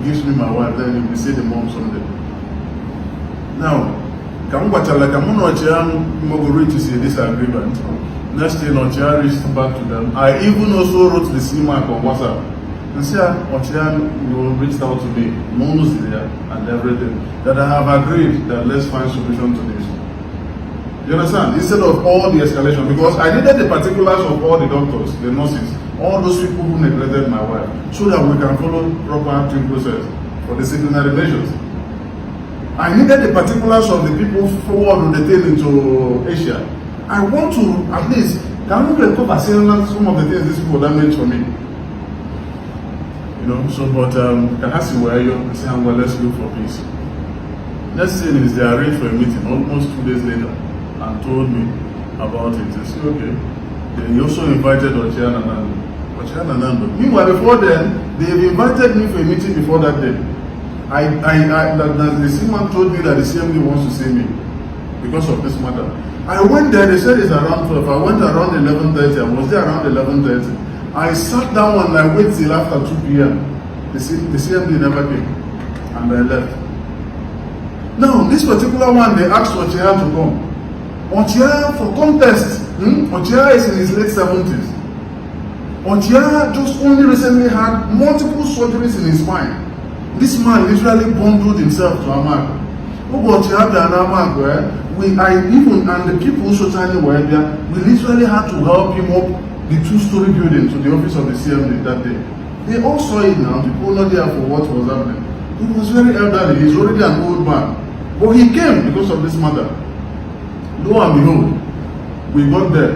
gives me my wife, then he will see the mom someday. Now, to see this agreement. Next thing, Ochia reached back to them. I even also wrote the CMAC on WhatsApp. And said, Ochia, you reached out to me, knows there and everything, that I have agreed that let's find solution to this. You understand? Instead of all the escalation, because I needed the particulars of all the doctors, the nurses, all those people who neglected my wife, so that we can follow proper due process for disciplinary measures. I needed the particulars of the people forward detained into Asia. I want to at least can we recover some of the things these people damaged for me. You know, so but can I see where you say well, let's look for peace. Next thing is they arranged for a meeting almost 2 days later and told me about it. They said, okay. Then he also invited Ochia and Anambra. Meanwhile, before then, they've invited me for a meeting before that day. The CMAN told me that the CMD wants to see me because of this matter. I went there, they said it's around 12. I went around 11:30. I was there around 11:30. I sat down and I waited till after 2 p.m. The CMD never came and I left. Now, this particular one, they asked Ochia to come. Ochia, for context, Ochia is in his late 70s. Ochia just only recently had multiple surgeries in his spine. This man literally bundled himself to Amaku. Ochia and Amaku, and the people who certainly were there, we literally had to help him up the 2-story building to the office of the CMD that day. They all saw it now, people not there for what was happening. He was very elderly, he's already an old man. But he came because of this matter. Lo and behold, we got there.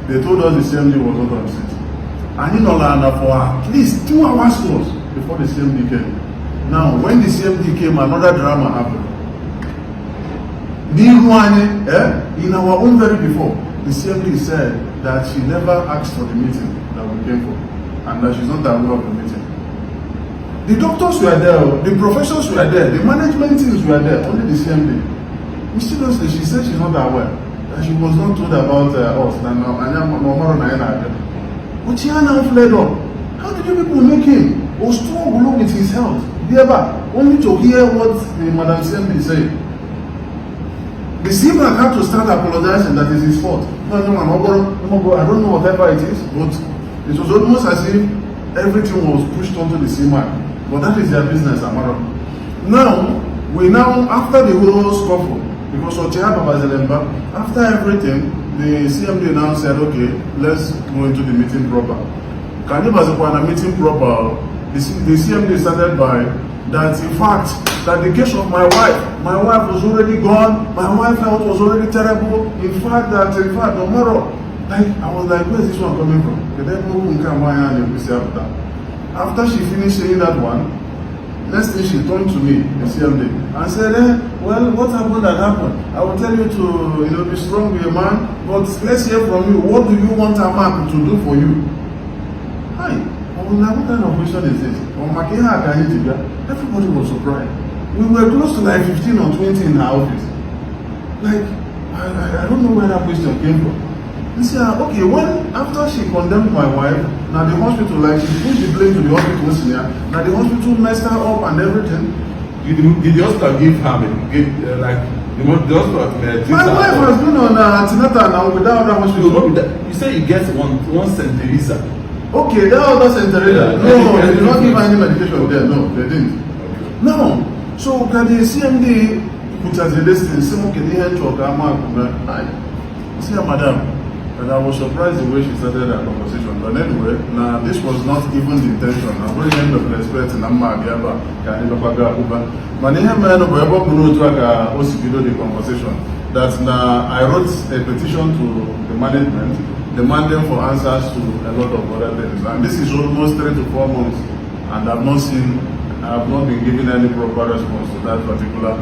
They told us the CMD was not on seat. And in Olanda for at least 2 hours plus before the CMD came. Now, when the CMD came, another drama happened. In our own very before, the CMD said that she never asked for the meeting that we came for, and that she's not aware of the meeting. The doctors were there, the professors were there, the management teams were there, only the CMD. Mysteriously, she said she's not aware, that she was not told about us. But she now fled up. How did you people make him? Or struggle with his health? Only to hear what the Madam CMD said. The CMAC had to start apologizing that it's his fault. No, I don't know whatever it is, but it was almost as if everything was pushed onto the CMAC. But that is their business, Amara. Now, after the whole scuffle, because after everything, the CMD now said, okay, let's go into the meeting proper. Can you meeting proper? The CMD started by that, in fact, that the case of my wife was already gone, my wife's health was already terrible. In fact, tomorrow, I was like, where's this one coming from? After she finished saying that one, next thing she turned to me, the CMD, and said, well, what happened that happened? I will tell you to be strong with your man, but let's hear from you. What do you want Amaku to do for you? Hi. What kind of question is this? Everybody was surprised. We were close to like 15 or 20 in her office. Like, I don't know where that question came from. They said, okay, when after she condemned my wife, now the hospital, like she pushed the blame to the hospital senior, now the hospital messed her up and everything. Did the hospital give her the hospital? My wife has been on antenatal now without that hospital. You say you get one centiliter. Okay, that was not centiliter. No, they did not give her any medication there. No, they didn't. No. So can the CMD put as a listing, say, okay, they had to Amaku. I say, madam, and I was surprised the way she started her conversation. But anyway, now this was not even the intention. I'm very end of respect and I'm not But the conversation that now I wrote a petition to the management demanding for answers to a lot of other things. And this is almost 3 to 4 months, and I have not been given any proper response to that particular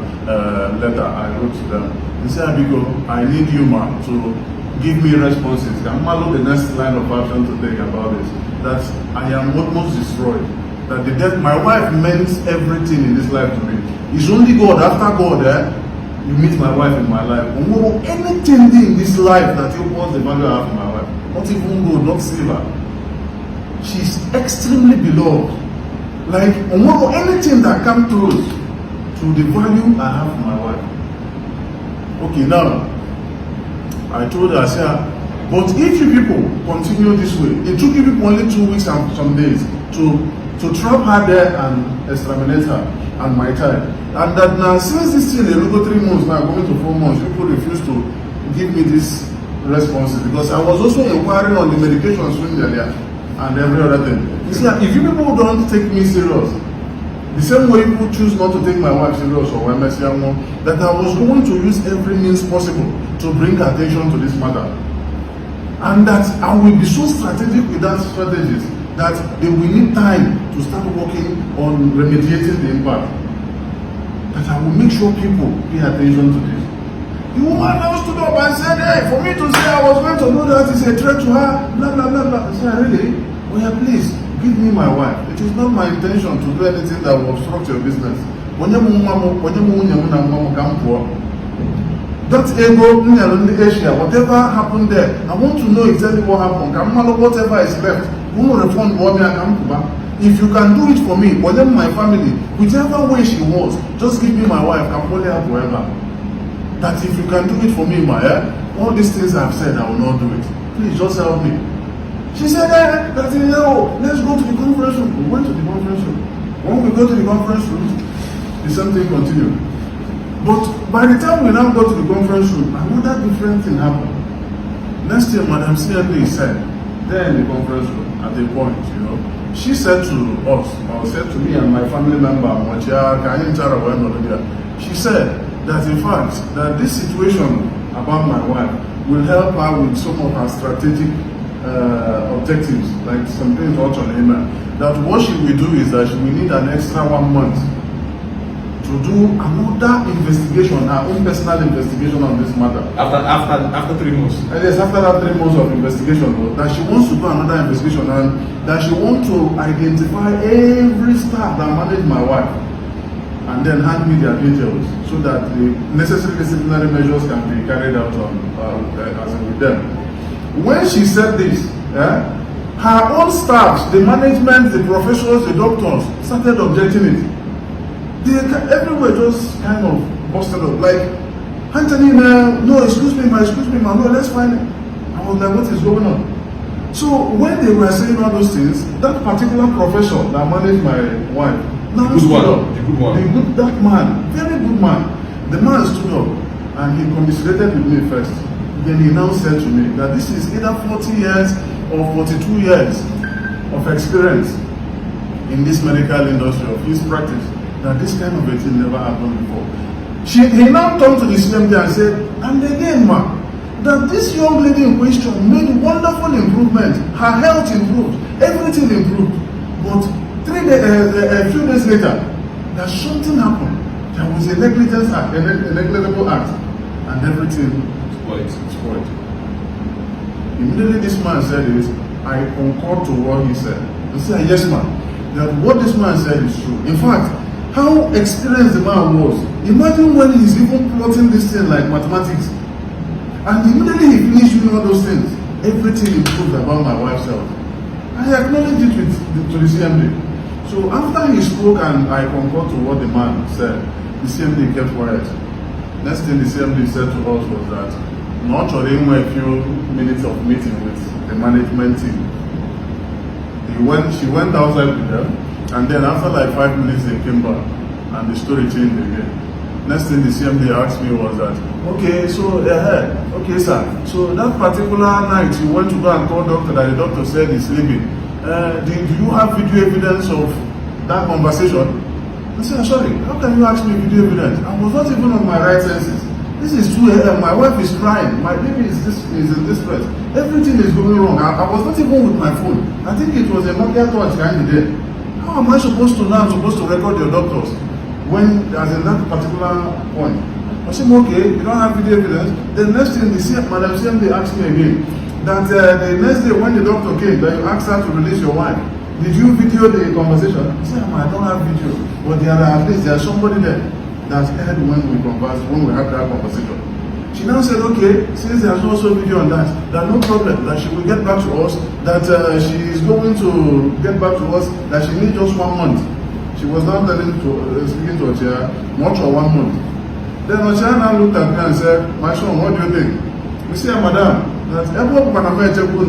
letter I wrote to them. They said, Abiko, I need you, man, to give me responses. I'm the next line of action to take about this. That I am almost destroyed. That the death, my wife meant everything in this life to me. It's only God, after God, you meet my wife in my life. Anything in this life that equals the value I have in my wife. Not even gold, not silver. She's extremely beloved. Like, anything that comes close to the value I have for my wife. Okay, now, I told her, I said, but if you people continue this way, it took you people only 2 weeks and some days to trap her there and exterminate her and my child. And that now, since this thing, they go 3 months now, going to 4 months, people refuse to give me this responses because I was also inquiring on the medications earlier and every other thing. You see, if you people don't take me serious, the same way people choose not to take my wife serious or that I was going to use every means possible to bring attention to this matter. And that I will be so strategic with that strategies that they will need time to start working on remediating the impact. That I will make sure people pay attention to this. The woman now stood up and said, hey, for me to say I was going to do that is a threat to her, blah, blah, blah, blah. I said, really? Oh yeah, please, give me my wife. It is not my intention to do anything that will obstruct your business. That ego, Asia, whatever happened there, I want to know exactly what happened. Whatever is left, if you can do it for me, but then my family, whichever way she was, just give me my wife, I'm only her forever. That if you can do it for me, all these things I've said, I will not do it. Please just help me. She said, let's go to the conference room. We went to the conference room. When we go to the conference room, the same thing continued. But by the time we now go to the conference room, another different thing happened. Next year, Madam CMD said, there in the conference room, at a point, she said to us, or said to me and my family member, she said that in fact, that this situation about my wife will help her with some of her strategic objectives, like some things also on email. That what she will do is that she will need an extra 1 month to do another investigation, her own personal investigation on this matter. After 3 months? Yes, after that 3 months of investigation, that she wants to do another investigation and that she wants to identify every staff that managed my wife and then hand me their details so that the necessary disciplinary measures can be carried out on, with them. When she said this, her own staff, the management, the professionals, the doctors started objecting it. They everywhere just kind of busted up. Like, Anthony, no, excuse me, ma, no, let's find it. I was like, what is going on? So when they were saying all those things, that particular professor that managed my wife, now stood up. That man, very good man. The man stood up and he commiserated with me first. Then he now said to me that this is either 40 years or 42 years of experience in this medical industry of his practice. That this kind of a thing never happened before. He now turned to the CMD and said, and again, ma, that this young lady in question made wonderful improvement. Her health improved, everything improved. But a few days later, that something happened. There was a negligence act, a negligible act, and everything spoiled. Immediately this man said is, I concur to what he said. He said, yes, ma'am, that what this man said is true. In fact, how experienced the man was. Imagine when he's even plotting this thing like mathematics. And immediately he finished doing all those things. Everything improved about my wife's health. I acknowledged it to the CMD. So after he spoke and I concurred to what the man said, the CMD kept quiet. Next thing the CMD said to us was that not during a few minutes of meeting with the management team. She went outside with them. And then after like 5 minutes, they came back and the story changed again. Next thing the CMD asked me was that, okay, so okay, sir. So that particular night you went to go and call doctor that the doctor said he's sleeping. Do you have video evidence of that conversation? I said, sorry, how can you ask me video evidence? I was not even on my right senses. This is 2 a.m. My wife is crying. My baby is in distress. Everything is going wrong. I was not even with my phone. I think it was a Nokia touch kind of day. How am I supposed to know? I'm supposed to record your doctors when as in that particular point. I said, okay, you don't have video evidence. The next thing, Madam CMD asked me again that the next day when the doctor came, that you asked her to release your wife. Did you video the conversation? I said, I don't have video, but there's somebody there that heard when we conversed, when we had that conversation. She now said, okay, since there's also video on that no problem, that she will get back to us, that she is going to get back to us, that she needs just 1 month She was now speaking to Ochia, much for 1 month. Then Ochia now looked at me and said, my son, what do you think? We say, Madam, that everyone can have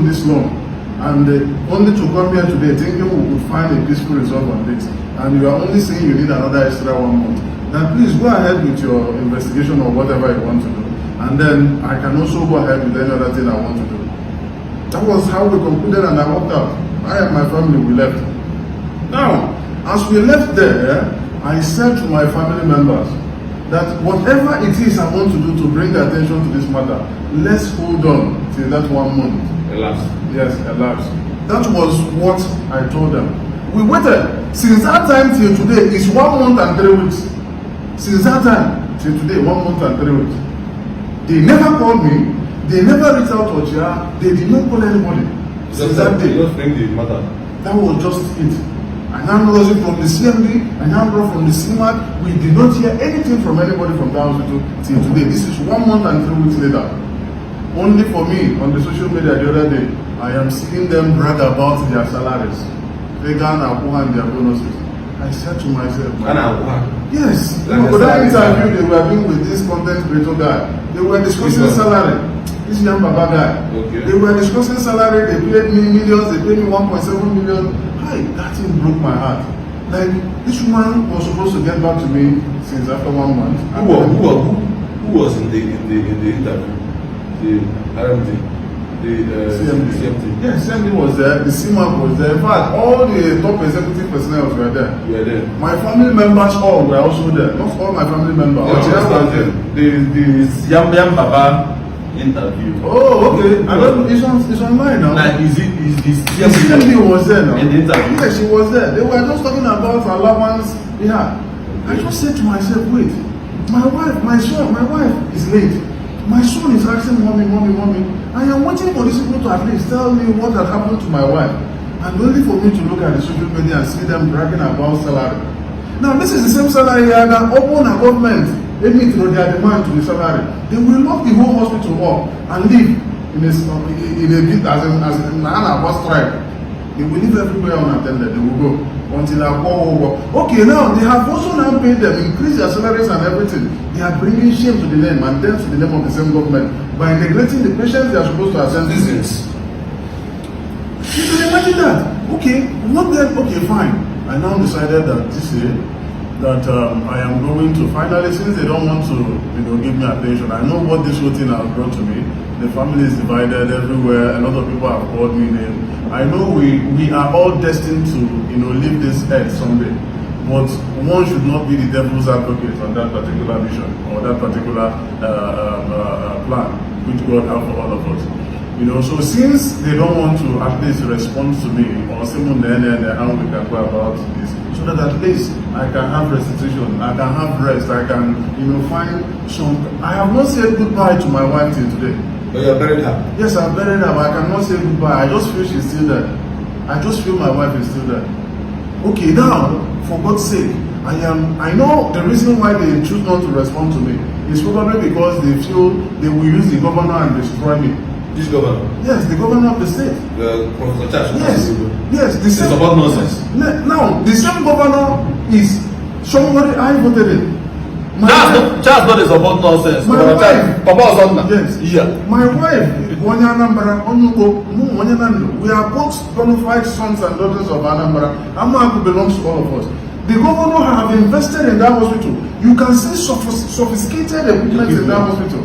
this long. And only to come here today thinking we could find a peaceful resolve on this. And you are only saying you need another extra 1 month. Then please go ahead with your investigation or whatever you want to do. And then I can also go ahead with any other thing I want to do. That was how we concluded, and I walked out. I and my family, we left. Now, as we left there, I said to my family members that whatever it is I want to do to bring the attention to this matter, let's hold on till that 1 month. Elapsed. Yes, elapsed. That was what I told them. We waited. Since that time till today, it's 1 month and 3 weeks. Since that time till today, 1 month and 3 weeks. They never called me. They never reached out to Ochia. They did not call anybody. Since that day. Just bring the matter. That was just it. Anambra from the CMD, Anambra from the CMAT. We did not hear anything from anybody from that hospital till today. This is 1 month and 3 weeks later. Only for me, on the social media the other day, I am seeing them brag about their salaries. Vegan, Awka, and their bonuses. I said to myself, yes, for that interview they were doing with this content creator guy, they were discussing salary. This young Baba guy. Okay. They were discussing salary, they paid me millions, they paid me 1.7 million. Hi, that thing broke my heart. Like, this woman was supposed to get back to me since after 1 month. Who was in the interview? The RMD, CMD. Yes, CMD was there, the CMAC was there. In fact, all the top executive personnel were there. You were there. My family members all were also there. Not all my family members. The Yam Baba interview. Oh, okay. I don't know. It's online now. Like, is CMD was there now. In the interview? Yes, she was there. They were just talking about allowance. Yeah. I just said to myself, wait, my wife is late. My son is asking, mommy. I am waiting for these people to at least tell me what had happened to my wife. And only for me to look at the social media and see them bragging about salary. Now, this is the same salary here that open a government, they meet their demand to the salary. They will lock the whole hospital up and leave in a bit as an bus strike. They will leave everywhere unattended. They will go until I call over. Okay, now they have also now paid them, increased their salaries and everything. They are bringing shame to the name and then to the name of the same government by neglecting the patients they are supposed to attend to. You can imagine that. Okay, what then? Okay, fine. I now decided that this year that I am going to finally, since they don't want to, give me attention. I know what this whole thing has brought to me. The family is divided everywhere. A lot of people have called me name. I know we are all destined to, leave this earth someday. But one should not be the devil's advocate on that particular mission or that particular plan which God has for all of us. So since they don't want to at least respond to me or say how we can go about this, so that at least I can have restitution, I can have rest, I can, find some. I have not said goodbye to my wife till today. But you are buried her? Yes, I've buried her, but I cannot say goodbye. I just feel she's still there. I just feel my wife is still there. Okay, now, for God's sake, I know the reason why they choose not to respond to me is probably because they feel they will use the governor and destroy me. Which governor? Yes, the governor of the state. The Professor Charles. Yes, the same. It's about nonsense. Now, the same governor is somebody I voted in. Charles not is about nonsense. My wife. Papa was on. Yes. Yeah. My wife, Anambra, we are both bona fide sons and daughters of Anambra. Amaku belongs to all of us. The governor have invested in that hospital. You can see sophisticated equipment in that hospital.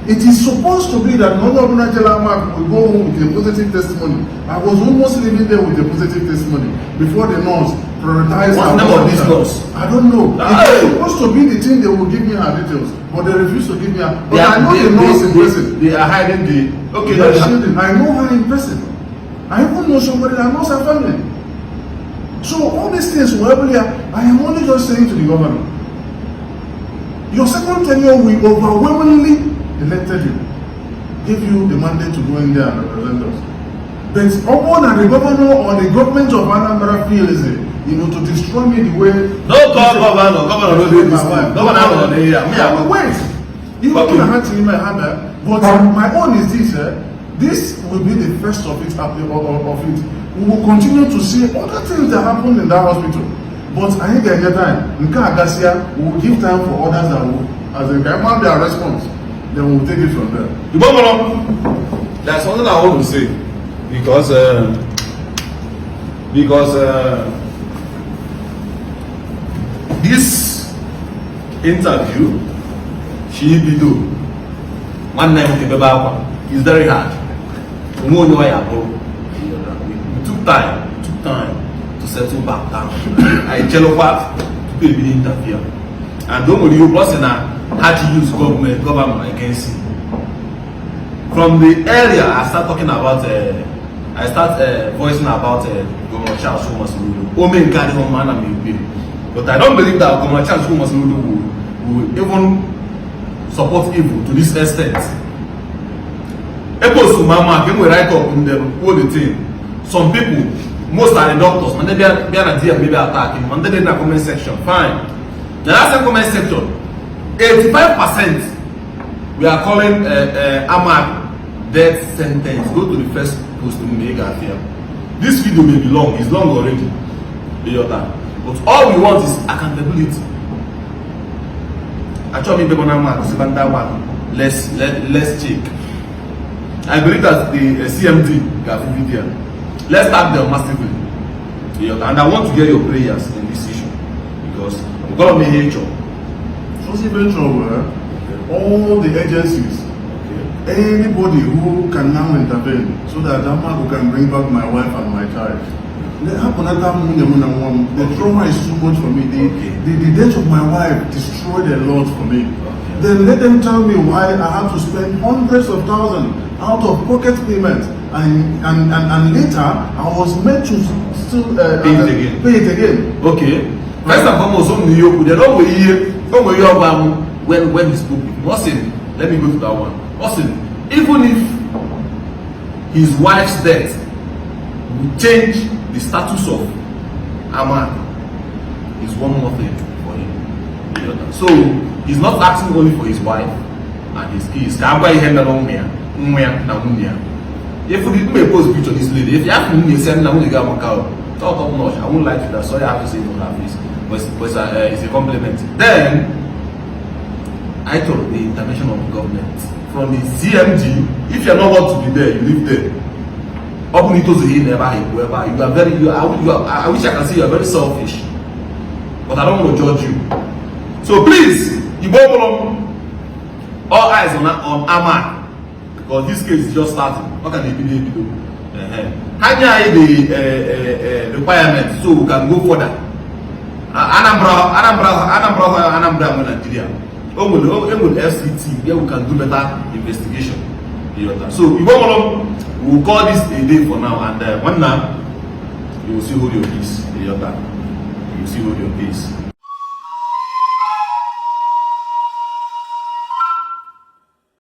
It is supposed to be that Honorable Amaku will go home with a positive testimony. I was almost living there with a positive testimony before the nurse prioritized. What's the name of this nurse? I don't know. It was supposed to be the thing they will give me her details, but they refuse to give me her. But I know the nurse in person. They are hiding the. Okay, they are shielding. I know her in person. I even know somebody that knows her family. So all these things were earlier. I am only just saying to the governor, your second tenure we overwhelmingly elected you, gave you the mandate to go in there and represent us. But the governor or the government of Anambra feels it, to destroy me the way. No governor don't do this. Governor wait. You know I had to in my hand, but my own is this. This will be the first of it. We will continue to see other things that happen in that hospital. But I ain't get time. We will give time for others that will, as a guy, their response. Then we'll take it from there. There's something I want to say because this interview, she video, one name of the Awka is very hard. We took time to settle back down. I tell what to be the interview, and don't worry, you person had to use government against him. From the area, I start talking about voicing about Governor Charles Uche-Chukwudokwe. Omen carry home man and me. But I don't believe that Governor Charles Uche-Chukwudokwe will even support evil to this extent. Epos to Mama, can we write up in them all the thing? Some people, most are the doctors, when they are maybe attacking, when they in the comment section, fine. The last comment section, 85% we are calling Amaku death sentence. Go to the first post to make here. This video may be long, it's long already. But all we want is accountability. Actually, let's check. I believe that the CMD got video. Let's tap them massively. And I want to get your prayers in this issue because God may hate you. So eventually, all the agencies, anybody who can now intervene so that Amaku can bring back my wife and my child. The trauma is too much for me. The death of my wife destroyed a lot for me. Then let them tell me why I have to spend hundreds of thousands out of pocket payments, and later I was meant to still pay it again. Okay. First and foremost, when he spoke, listen, let me go to that one. Listen, even if his wife's death will change the status of Amaku, is one more thing for him. So he's not asking only for his wife and his kids. If we didn't post picture of this lady, if you have me send them to Amaka, top notch, I won't lie to that. Sorry, I have to say it on her face, but it's a compliment. Then I told the intervention of the government from the CMG. If you are not want to be there, you live there. I wish I can say you are very selfish, but I don't want to judge you. So please, all eyes on Amaku, because this case is just starting. What can they do? Hanya the requirement so we can go further. Anambra Nigeria. FCT, where we can do better investigation. So we will call this a day for now, and one now you will see hold your peace. You will see hold your peace.